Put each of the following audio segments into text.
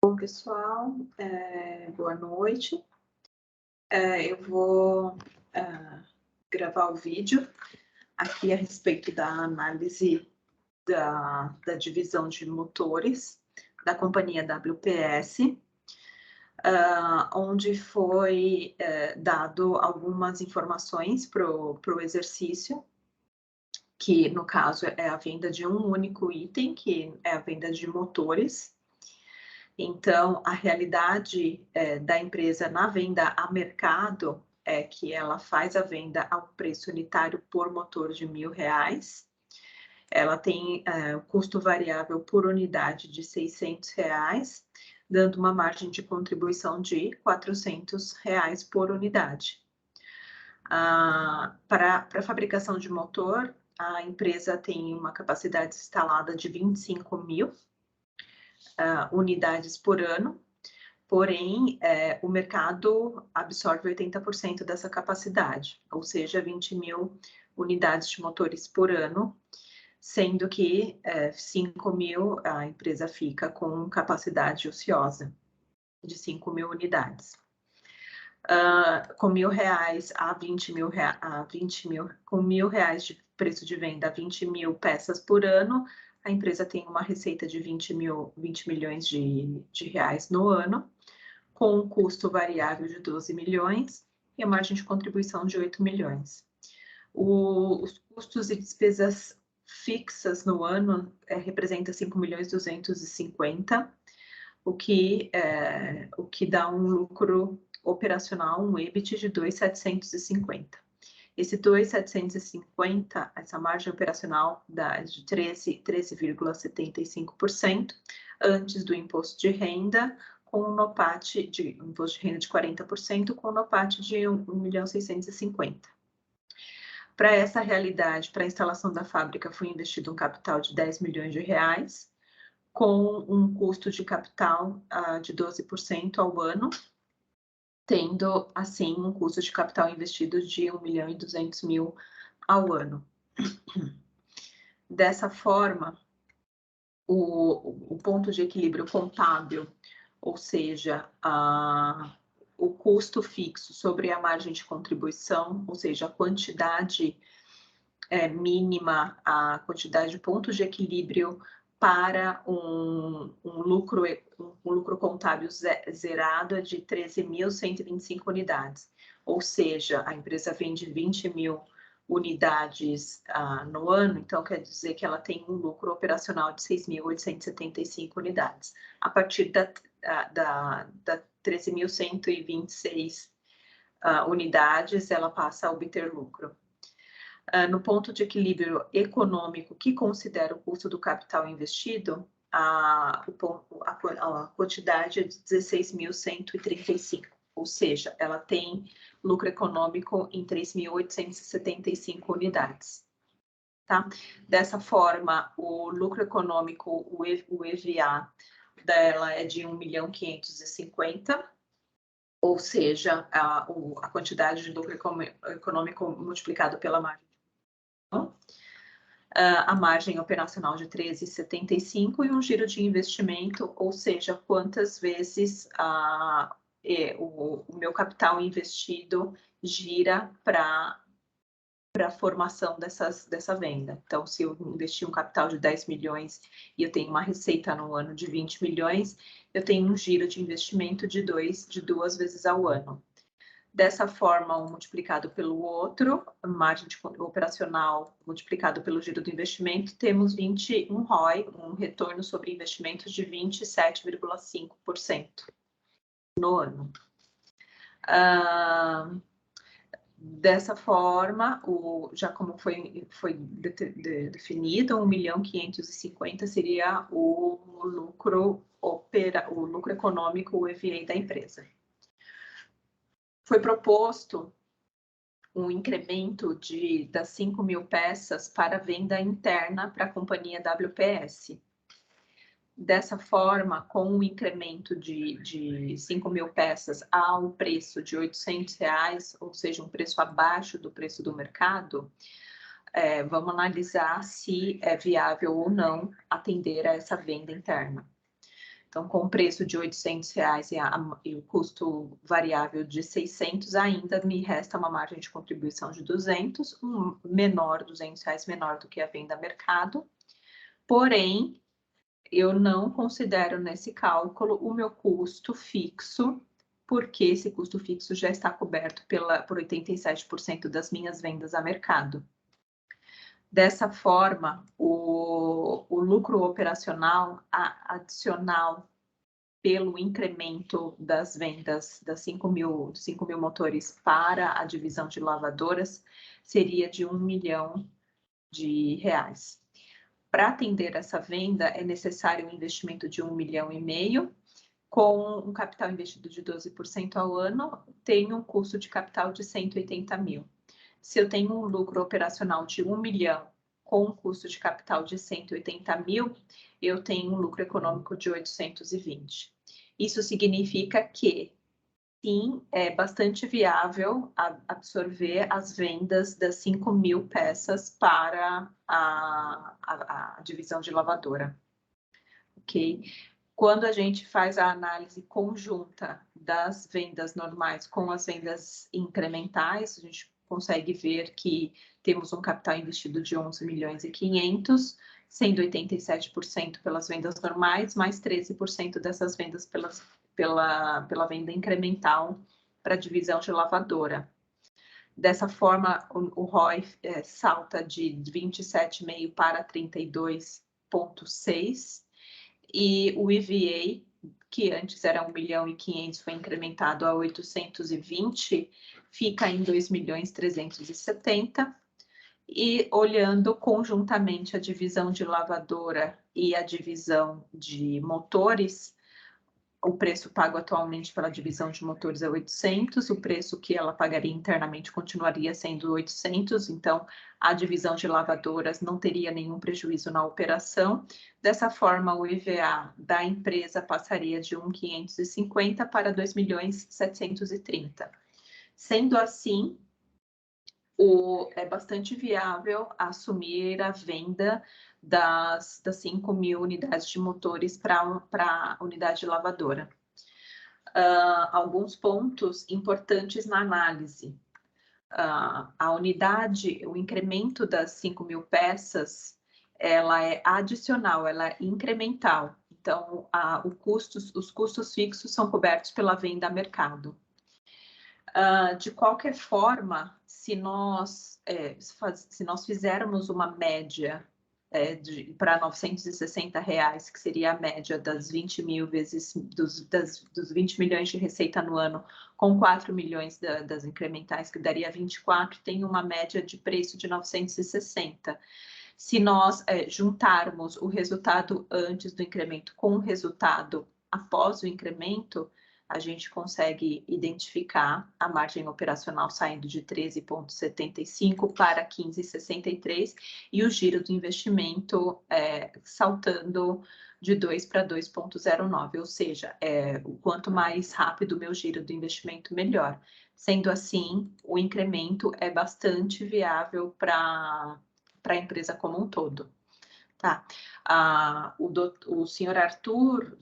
Bom, pessoal, boa noite. Eu vou gravar o vídeo aqui a respeito da análise da divisão de motores da companhia WPS, onde foi dado algumas informações para o exercício, que no caso é a venda de um único item, que é a venda de motores. Então, a realidade da empresa na venda a mercado é que ela faz a venda ao preço unitário por motor de R$1.000. Ela tem o custo variável por unidade de R$600, dando uma margem de contribuição de R$400 por unidade. Para a fabricação de motor, a empresa tem uma capacidade instalada de 25.000 unidades por ano, porém, o mercado absorve 80% dessa capacidade, ou seja, 20.000 unidades de motores por ano, sendo que 5.000 a empresa fica com capacidade ociosa de 5.000 unidades. Com R$1.000 a R$20.000, com R$1.000 de preço de venda a 20.000 peças por ano, a empresa tem uma receita de 20 milhões de reais no ano, com um custo variável de 12 milhões e a margem de contribuição de 8 milhões. Os custos e despesas fixas no ano representa 5.250.000, o que dá um lucro operacional, um EBIT de 2.750. Esse 2.750, essa margem operacional dá de 13,75% antes do imposto de renda, com um NOPAT de imposto de renda de 40%, com um NOPAT de 1.650.000. Para essa realidade, para a instalação da fábrica, foi investido um capital de 10 milhões de reais, com um custo de capital de 12% ao ano, tendo, assim, um custo de capital investido de 1.200.000 ao ano. Dessa forma, o ponto de equilíbrio contábil, ou seja, o custo fixo sobre a margem de contribuição, ou seja, a quantidade mínima, a quantidade de pontos de equilíbrio para um lucro contábil zerado de 13.125 unidades. Ou seja, a empresa vende 20.000 unidades no ano, então quer dizer que ela tem um lucro operacional de 6.875 unidades. A partir da 13.126 unidades, ela passa a obter lucro. No ponto de equilíbrio econômico, que considera o custo do capital investido, a quantidade é de 16.135, ou seja, ela tem lucro econômico em 3.875 unidades. Tá? Dessa forma, o lucro econômico, o EVA dela é de 1.550.000, ou seja, a quantidade de lucro econômico multiplicado pela margem. A margem operacional de 13,75 e um giro de investimento, ou seja, quantas vezes o meu capital investido gira para a formação dessa venda. Então, se eu investir um capital de 10 milhões e eu tenho uma receita no ano de 20 milhões, eu tenho um giro de investimento de duas vezes ao ano. Dessa forma, um multiplicado pelo outro, a margem operacional multiplicado pelo giro do investimento, temos um ROI, um retorno sobre investimentos de 27,5% no ano. Dessa forma, já como foi definido, 1.550.000 seria o lucro econômico, o EVA da empresa. Foi proposto um incremento das 5.000 peças para venda interna para a companhia WPS. Dessa forma, com um incremento de 5.000 peças a um preço de R$800, ou seja, um preço abaixo do preço do mercado, vamos analisar se é viável ou não atender a essa venda interna. Então, com o preço de R$ 800 e o custo variável de 600, ainda me resta uma margem de contribuição de 200, menor, R$ 200 menor do que a venda a mercado. Porém, eu não considero nesse cálculo o meu custo fixo, porque esse custo fixo já está coberto por 87% das minhas vendas a mercado. Dessa forma, o lucro operacional adicional pelo incremento das vendas das 5 mil motores para a divisão de lavadoras seria de R$ 1 milhão. Para atender essa venda, é necessário um investimento de 1,5 milhão, com um capital investido de 12% ao ano, tem um custo de capital de 180 mil. Se eu tenho um lucro operacional de 1 milhão com um custo de capital de 180 mil, eu tenho um lucro econômico de 820. Isso significa que, sim, é bastante viável absorver as vendas das 5 mil peças para a divisão de lavadora. Ok? Quando a gente faz a análise conjunta das vendas normais com as vendas incrementais, a gente consegue ver que temos um capital investido de 11 milhões e 500, sendo 87% pelas vendas normais, mais 13% dessas vendas pela venda incremental para a divisão de lavadora. Dessa forma, o ROI salta de 27,5 para 32,6, e o EVA, que antes era 1 milhão e 500, foi incrementado a 820, fica em 2.370. E olhando conjuntamente a divisão de lavadora e a divisão de motores, o preço pago atualmente pela divisão de motores é 800, o preço que ela pagaria internamente continuaria sendo 800, então a divisão de lavadoras não teria nenhum prejuízo na operação. Dessa forma, o IVA da empresa passaria de 1.550 para 2.730. Sendo assim, é bastante viável assumir a venda das 5 mil unidades de motores para a unidade de lavadora. Alguns pontos importantes na análise. A unidade, o incremento das 5 mil peças, ela é adicional, ela é incremental. Então, os custos fixos são cobertos pela venda a mercado. De qualquer forma, se nós fizermos uma média para R$ 960, que seria a média das 20 mil vezes dos 20 milhões de receita no ano, com 4 milhões das incrementais, que daria 24, tem uma média de preço de 960. Se nós juntarmos o resultado antes do incremento com o resultado após o incremento, a gente consegue identificar a margem operacional saindo de 13,75 para 15,63 e o giro do investimento saltando de 2 para 2,09, ou seja, o quanto mais rápido o meu giro do investimento, melhor. Sendo assim, o incremento é bastante viável para a empresa como um todo. Tá. O senhor Arthur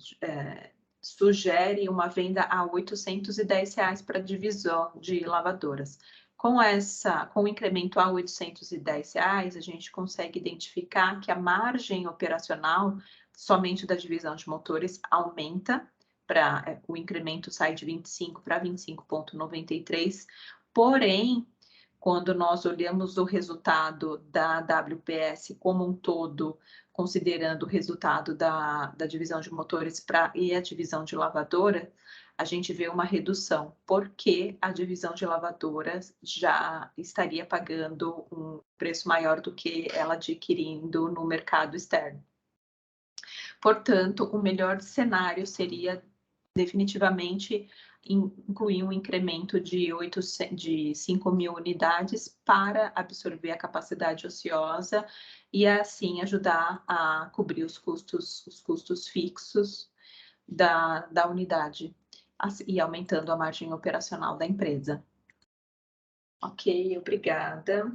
sugere uma venda a R$ 810 para divisão de lavadoras. Com o incremento a R$ 810, a gente consegue identificar que a margem operacional somente da divisão de motores aumenta, o incremento sai de 25 para 25,93, porém, quando nós olhamos o resultado da WPS como um todo, considerando o resultado da divisão de motores e a divisão de lavadora, a gente vê uma redução, porque a divisão de lavadoras já estaria pagando um preço maior do que ela adquirindo no mercado externo. Portanto, o melhor cenário seria definitivamente incluir um incremento de 5 mil unidades para absorver a capacidade ociosa e assim ajudar a cobrir os custos fixos da unidade e aumentando a margem operacional da empresa. Ok, obrigada.